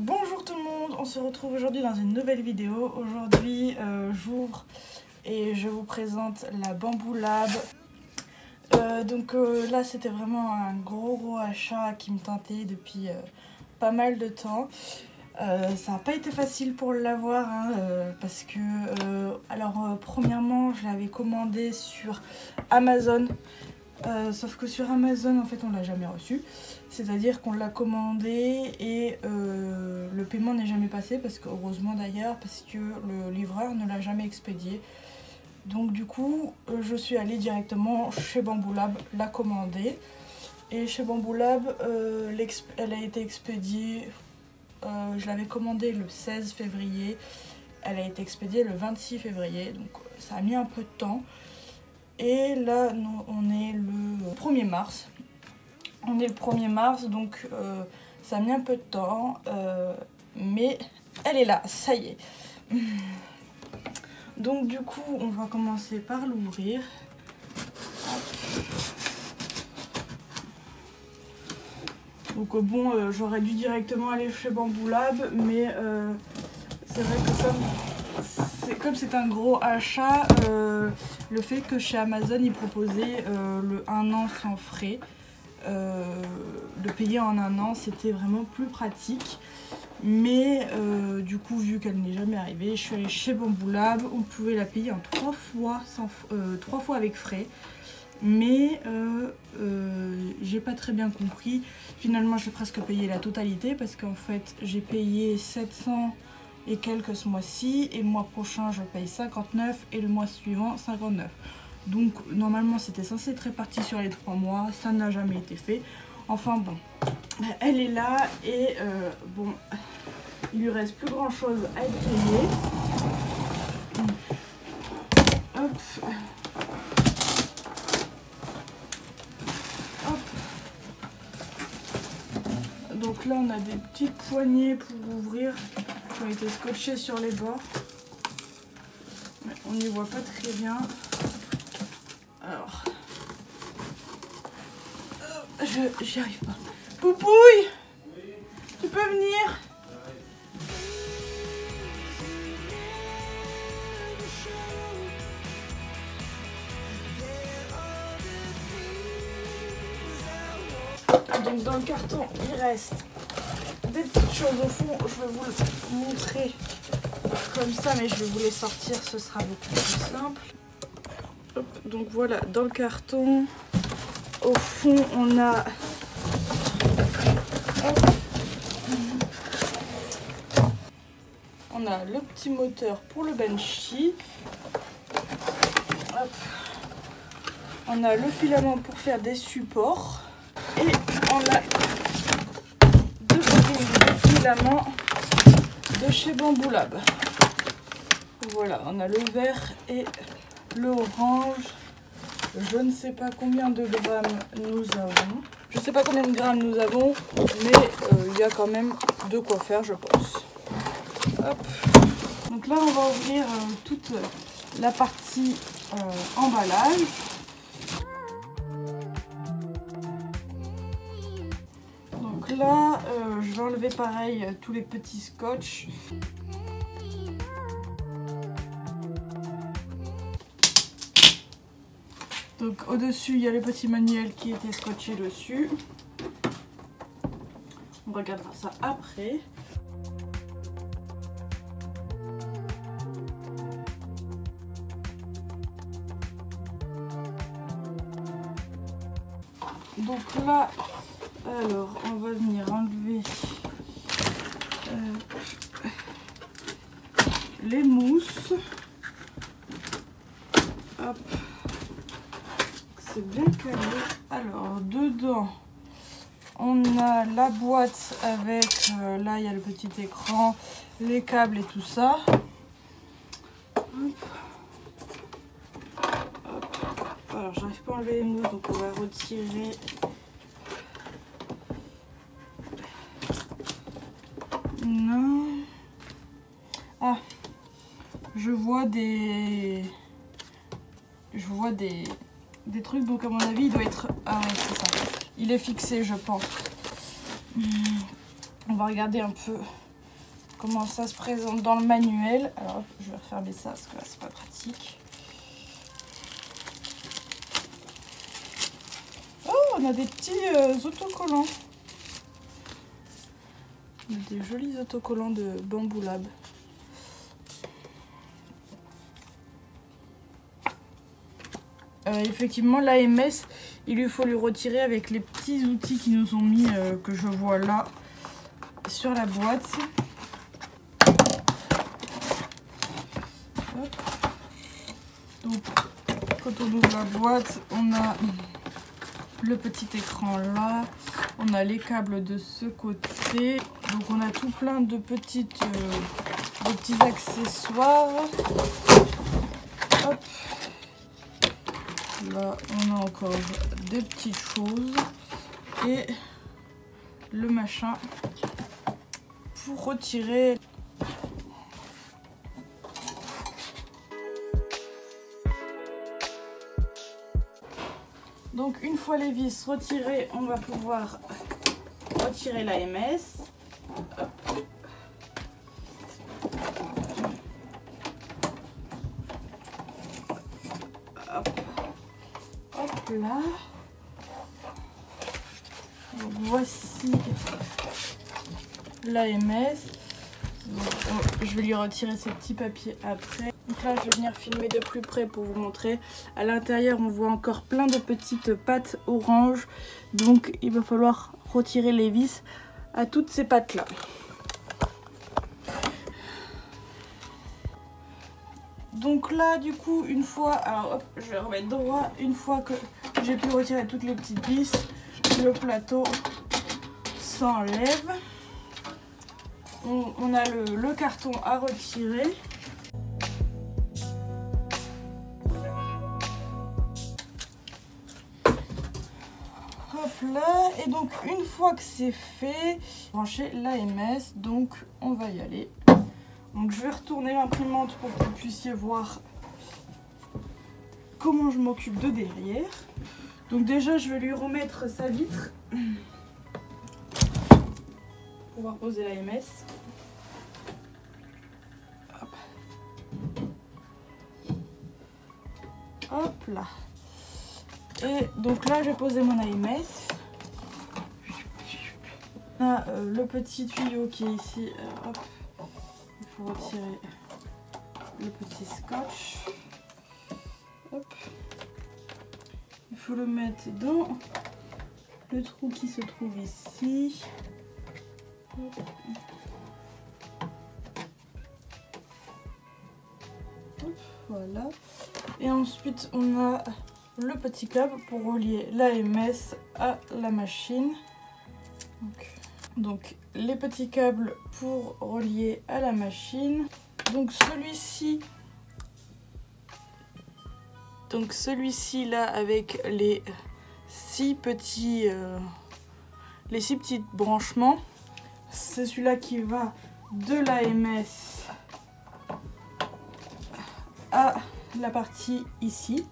Bonjour tout le monde, on se retrouve aujourd'hui dans une nouvelle vidéo. Aujourd'hui j'ouvre et je vous présente la Bamboo Lab. Là c'était vraiment un gros achat qui me tentait depuis pas mal de temps. Ça n'a pas été facile pour l'avoir parce que premièrement je l'avais commandé sur Amazon. Sauf que sur Amazon en fait on l'a jamais reçu, c'est à dire qu'on l'a commandé et le paiement n'est jamais passé, parce que heureusement d'ailleurs, parce que le livreur ne l'a jamais expédié. Donc du coup je suis allée directement chez Bamboo Lab la commander, et chez Bamboo Lab elle a été expédiée, je l'avais commandée le 16 février, elle a été expédiée le 26 février, donc ça a mis un peu de temps. Et là, on est le 1er mars. On est le 1er mars, donc ça a mis un peu de temps. Mais elle est là, ça y est. Donc du coup, on va commencer par l'ouvrir. Donc bon, j'aurais dû directement aller chez Bamboo Lab, mais c'est vrai que comme c'est un gros achat, le fait que chez Amazon ils proposaient le 1 an sans frais, de payer en 1 an, c'était vraiment plus pratique. Mais du coup, vu qu'elle n'est jamais arrivée, je suis allée chez Bamboo Lab. On pouvait la payer en 3 fois avec frais. Mais j'ai pas très bien compris. Finalement, j'ai presque payé la totalité, parce qu'en fait, j'ai payé 700 et quelques ce mois-ci, et le mois prochain je paye 59 et le mois suivant 59. Donc normalement c'était censé être réparti sur les 3 mois, ça n'a jamais été fait. Enfin bon, elle est là, et bon, il lui reste plus grand chose à être payé. Hop. Donc là on a des petites poignées pour ouvrir qui ont été scotchées sur les bords. Mais on n'y voit pas très bien. Alors, j'y arrive pas. Poupouille, tu peux venir? Donc dans le carton il reste des petites choses au fond, je vais vous le montrer comme ça, mais je vais vous les sortir, ce sera beaucoup plus simple. Hop, donc voilà, dans le carton, au fond on a le petit moteur pour le benchy. Hop. On a le filament pour faire des supports, et on a deux filaments de chez Bamboo Lab. Voilà, on a le vert et le orange. Je ne sais pas combien de grammes nous avons. Je sais pas combien de grammes nous avons, mais il y a quand même de quoi faire, je pense. Hop. Donc là, on va ouvrir toute la partie emballage. Donc là, je vais enlever pareil tous les petits scotch. Donc au-dessus, il y a le petit manuel qui était scotché dessus. On regardera ça après. Donc là, alors on va venir enlever les mousses. Hop. C'est bien calé. Alors dedans on a la boîte avec là il y a le petit écran, les câbles et tout ça. Hop. Hop. Alors j'arrive pas à enlever les mousses, donc on va retirer. Non. Ah, je vois des trucs, donc à mon avis il doit être... Ah ouais, c'est ça. Il est fixé, je pense. On va regarder un peu comment ça se présente dans le manuel. Alors hop, je vais refermer ça parce que là c'est pas pratique. Oh, on a des petits autocollants. On a des jolis autocollants de Bamboo Lab. Effectivement, l'AMS, il lui faut lui retirer avec les petits outils qui nous ont mis, que je vois là, sur la boîte. Hop. Donc, quand on ouvre la boîte, on a le petit écran là, on a les câbles de ce côté. Donc, on a tout plein de petits accessoires. Hop. Là, on a encore des petites choses et le machin pour retirer. Donc, une fois les vis retirées, on va pouvoir retirer l'AMS. Hop. Là, donc voici l'AMS. Je vais lui retirer ces petits papiers après. Donc là, je vais venir filmer de plus près pour vous montrer. À l'intérieur, on voit encore plein de petites pattes orange. Donc, il va falloir retirer les vis à toutes ces pattes là. Donc là, du coup, une fois, alors hop, je vais remettre droit. Une fois que j'ai pu retirer toutes les petites vis, le plateau s'enlève. On a le carton à retirer. Hop là, et donc une fois que c'est fait, brancher l'AMS, donc on va y aller. Donc je vais retourner l'imprimante pour que vous puissiez voir comment je m'occupe de derrière. Donc déjà je vais lui remettre sa vitre pour pouvoir poser l'AMS. Hop. Hop là. Et donc là j'ai posé mon AMS. On a le petit tuyau qui est ici. Hop. Il faut retirer le petit scotch. Hop. Il faut le mettre dans le trou qui se trouve ici. Hop. Hop, voilà. Et ensuite, on a le petit câble pour relier l'AMS à la machine. Donc les petits câbles pour relier à la machine. Donc celui-ci là avec les 6 petits branchements, c'est celui-là qui va de l'AMS à la partie ici.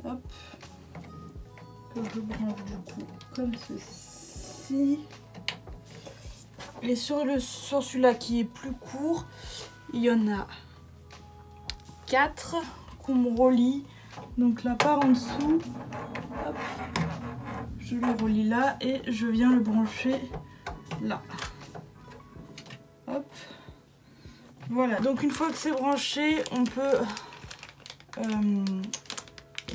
Hop, que je branche du coup comme ceci. Et sur celui-là qui est plus court, il y en a 4 qu'on me relie. Donc là par en dessous, hop, je le relie là et je viens le brancher là. Hop. Voilà, donc une fois que c'est branché, on peut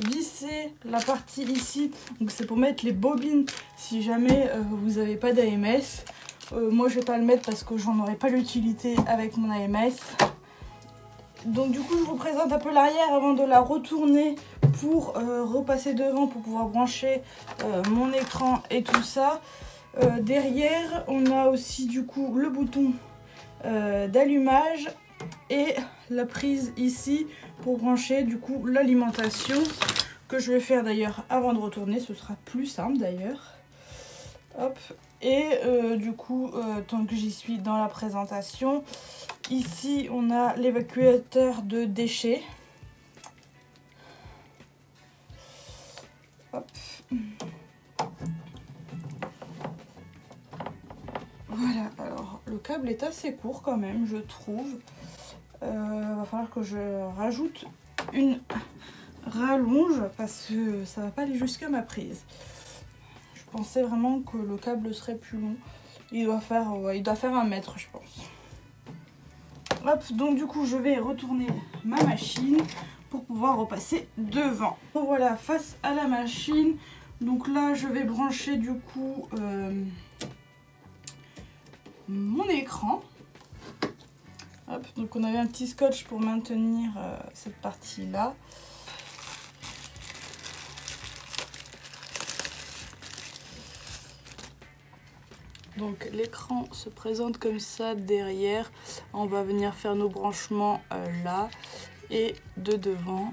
visser la partie ici. Donc c'est pour mettre les bobines si jamais vous n'avez pas d'AMS. Moi je vais pas le mettre parce que j'en aurai pas l'utilité avec mon AMS. Donc du coup je vous présente un peu l'arrière avant de la retourner pour repasser devant pour pouvoir brancher mon écran et tout ça. Derrière on a aussi du coup le bouton d'allumage et la prise ici pour brancher du coup l'alimentation, que je vais faire d'ailleurs avant de retourner, ce sera plus simple d'ailleurs. Hop. Et du coup, tant que j'y suis dans la présentation, ici on a l'évacuateur de déchets. Hop. Voilà, alors le câble est assez court quand même, je trouve. Va falloir que je rajoute une rallonge parce que ça va pas aller jusqu'à ma prise. Je pensais vraiment que le câble serait plus long. Il doit faire 1 mètre, je pense. Hop, donc du coup je vais retourner ma machine pour pouvoir repasser devant. Donc voilà, face à la machine. Donc là je vais brancher du coup mon écran. Hop, donc on avait un petit scotch pour maintenir cette partie là. Donc l'écran se présente comme ça derrière. On va venir faire nos branchements là. Et de devant,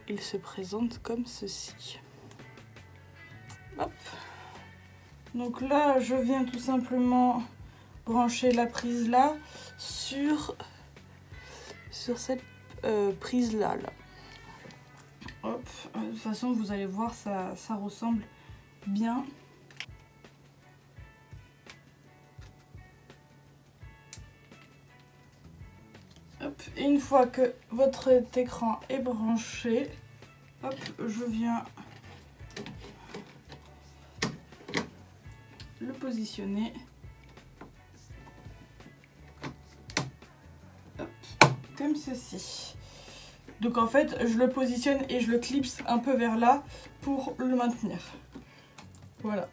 il se présente comme ceci. Hop. Donc là, je viens tout simplement brancher la prise là sur cette prise là. Hop. De toute façon, vous allez voir, ça ressemble bien. Hop. Et une fois que votre écran est branché, hop, je viens le positionner. Hop, comme ceci. Donc en fait, je le positionne et je le clipse un peu vers là pour le maintenir. Voilà.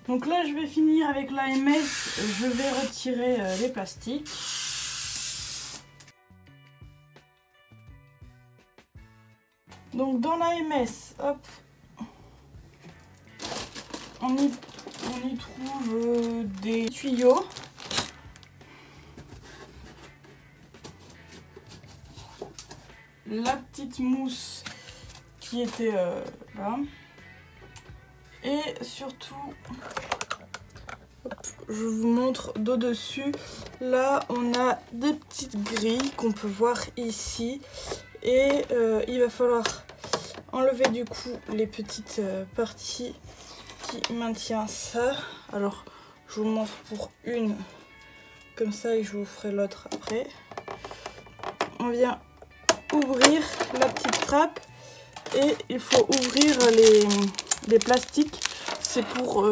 Donc là, je vais finir avec l'AMS. Je vais retirer les plastiques. Donc dans l'AMS, hop, on y trouve des tuyaux. La petite mousse qui était là. Et surtout, hop, je vous montre d'au-dessus. Là, on a des petites grilles qu'on peut voir ici. Et il va falloir enlever du coup les petites parties qui maintiennent ça. Alors, je vous montre pour une comme ça et je vous ferai l'autre après. On vient ouvrir la petite trappe et il faut ouvrir les plastiques. C'est pour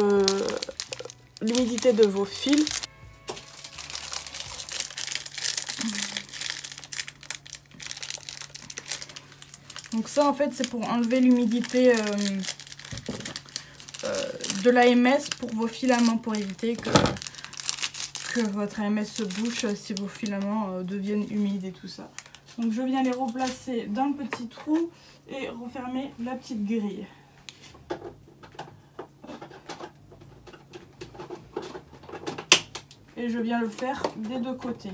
l'humidité de vos fils. Donc ça en fait c'est pour enlever l'humidité de l'AMS pour vos filaments, pour éviter que votre AMS se bouche si vos filaments deviennent humides et tout ça. Donc je viens les replacer dans le petit trou et refermer la petite grille. Et je viens le faire des deux côtés.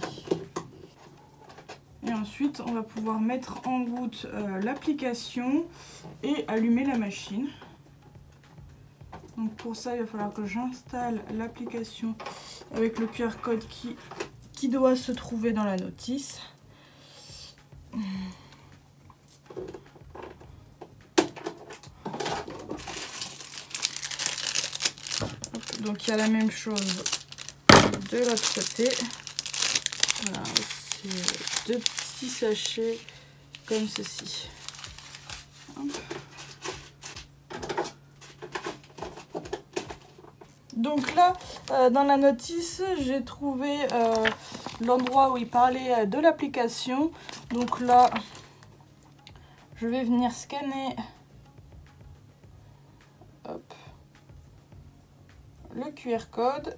Et ensuite, on va pouvoir mettre en route l'application et allumer la machine. Donc pour ça, il va falloir que j'installe l'application avec le QR code qui doit se trouver dans la notice. Donc il y a la même chose de l'autre côté. Voilà, c'est 2 petits sachets comme ceci. Hop. Donc là, dans la notice, j'ai trouvé l'endroit où il parlait de l'application. Donc là, je vais venir scanner hop, le QR code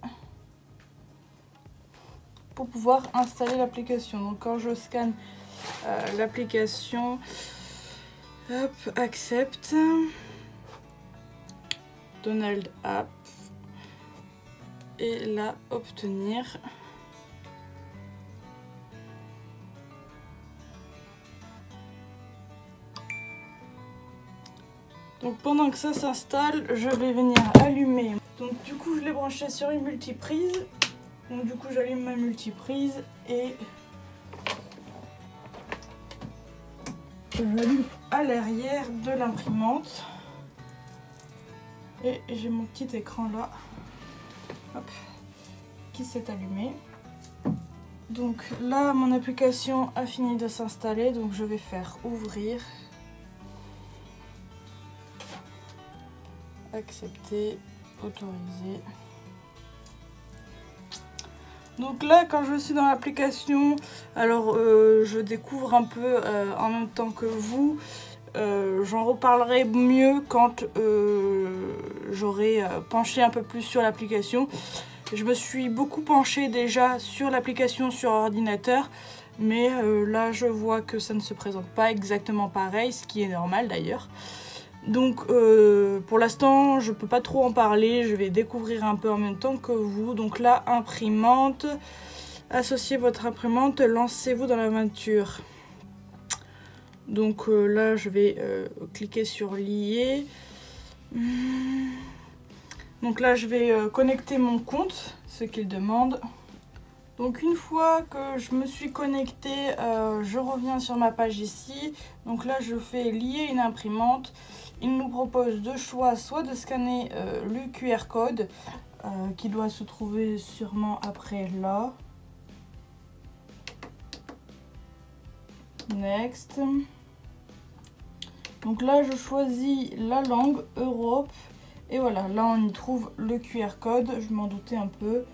pour pouvoir installer l'application. Donc quand je scanne l'application, hop, accepte, Donald App, et là obtenir. Donc pendant que ça s'installe, je vais venir allumer. Donc du coup je l'ai branché sur une multiprise. Donc du coup j'allume ma multiprise et je l'allume à l'arrière de l'imprimante. Et j'ai mon petit écran là, hop, qui qui s'est allumé. Donc là, mon application a fini de s'installer, donc je vais faire ouvrir, accepter, autoriser. Donc là, quand je suis dans l'application, alors je découvre un peu en même temps que vous. J'en reparlerai mieux quand j'aurai penché un peu plus sur l'application. Je me suis beaucoup penchée déjà sur l'application sur ordinateur, mais là je vois que ça ne se présente pas exactement pareil, ce qui est normal d'ailleurs. Donc pour l'instant je peux pas trop en parler, je vais découvrir un peu en même temps que vous. Donc là, imprimante, associez votre imprimante, lancez-vous dans l'aventure. Donc là je vais cliquer sur lier. Donc là je vais connecter mon compte, ce qu'il demande. Donc une fois que je me suis connectée, je reviens sur ma page ici. Donc là je fais lier une imprimante. Il nous propose deux choix, soit de scanner le QR code qui doit se trouver sûrement après là. Next. Donc là je choisis la langue Europe. Et voilà, là on y trouve le QR code, je m'en doutais un peu.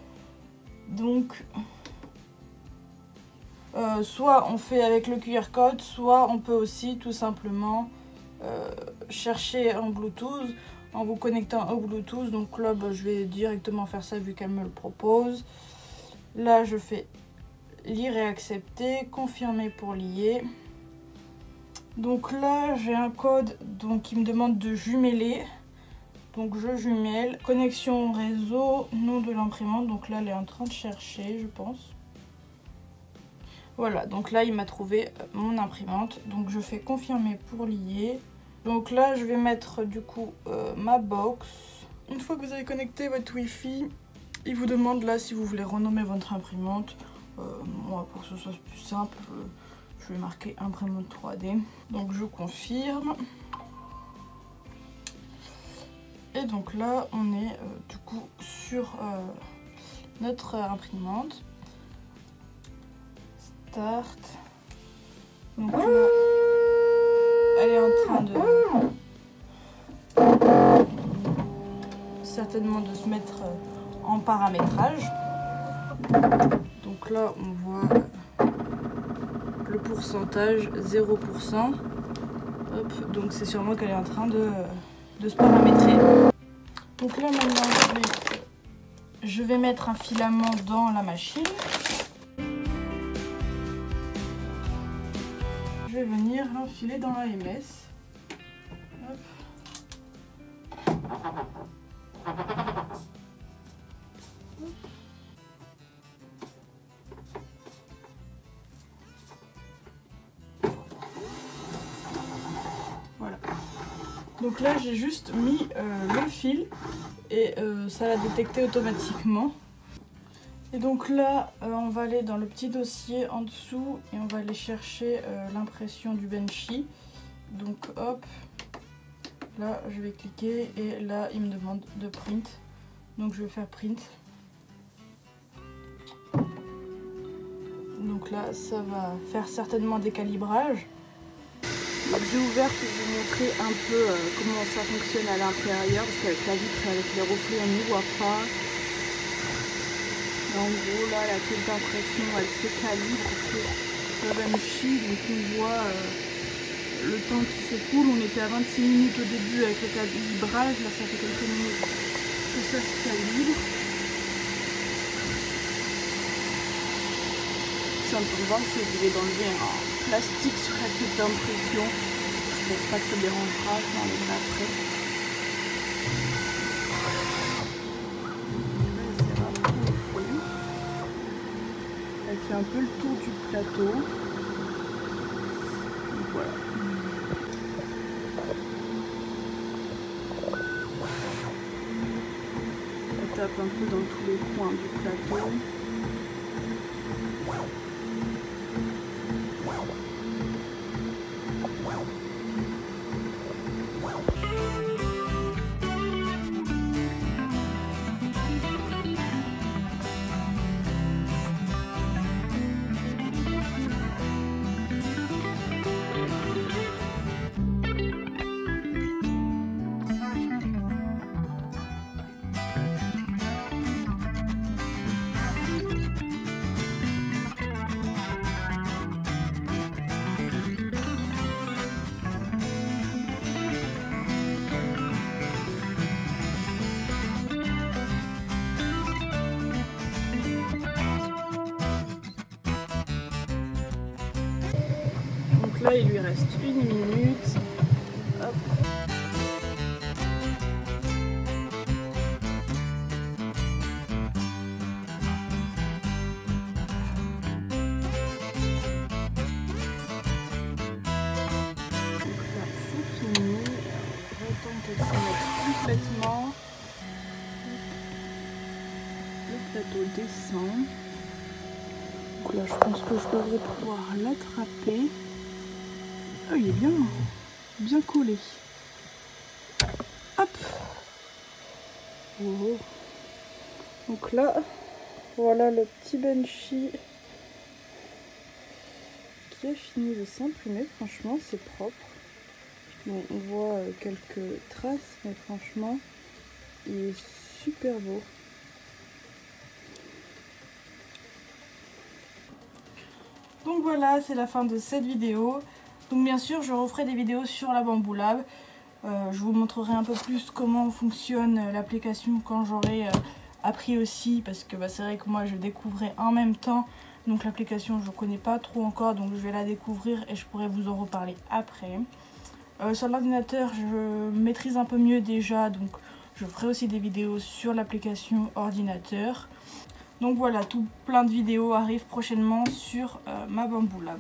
Donc, soit on fait avec le QR code, soit on peut aussi tout simplement chercher en Bluetooth, en vous connectant au Bluetooth. Donc là, je vais directement faire ça vu qu'elle me le propose. Là, je fais lire et accepter, confirmer pour lier. Donc là, j'ai un code qui me demande de jumeler. Donc je jumelle, connexion réseau, nom de l'imprimante. Donc là elle est en train de chercher, je pense. Voilà, donc là il m'a trouvé mon imprimante. Donc je fais confirmer pour lier. Donc là je vais mettre du coup ma box. Une fois que vous avez connecté votre Wi-Fi, il vous demande là si vous voulez renommer votre imprimante. Moi pour que ce soit plus simple, je vais marquer imprimante 3D. Donc je confirme. Et donc là, on est du coup sur notre imprimante. Start. Donc là, elle est en train de certainement de se mettre en paramétrage. Donc là, on voit le pourcentage 0%. Hop, donc c'est sûrement qu'elle est en train de se paramétrer. Donc là maintenant je vais mettre un filament dans la machine. Je vais venir l'enfiler dans l'AMS. Voilà. Donc là j'ai juste mis le fil et ça l'a détecté automatiquement. Et donc là on va aller dans le petit dossier en dessous et on va aller chercher l'impression du Benchy. Donc hop, là je vais cliquer et là il me demande de print. Donc je vais faire print. Donc là ça va faire certainement des calibrages. Donc j'ai ouvert pour vous montrer un peu comment ça fonctionne à l'intérieur, parce qu'avec la vitre et avec les reflets on n'y voit pas. En gros là la pièce d'impression elle se calibre pour le Benchy, donc on voit le temps qui s'écoule. On était à 26 minutes au début avec le calibrage, là ça fait quelques minutes que ça se calibre. C'est un peu voir que je vais d'enlever un plastique sur la tête d'impression. Je pense pas que ça dérangera, je l'enlèverai après. Elle fait un peu le tour du plateau. Donc voilà. Elle tape un peu dans tous les coins du plateau. il lui reste 1 minute. Hop. Complètement. Le plateau descend. Donc là, je pense que je devrais pouvoir l'attraper. Ah, il est bien collé. Hop. Oh. Donc là, voilà le petit Banshee qui a fini de s'imprimer. Franchement, c'est propre. Bon, on voit quelques traces, mais franchement, il est super beau. Donc voilà, c'est la fin de cette vidéo. Donc bien sûr, je referai des vidéos sur la Bamboo Lab. Je vous montrerai un peu plus comment fonctionne l'application quand j'aurai appris aussi. Parce que c'est vrai que moi, je découvrais en même temps. Donc l'application, je ne connais pas trop encore. Donc je vais la découvrir et je pourrai vous en reparler après. Sur l'ordinateur, je maîtrise un peu mieux déjà, donc je ferai aussi des vidéos sur l'application ordinateur. Donc voilà, tout plein de vidéos arrivent prochainement sur ma Bamboo Lab.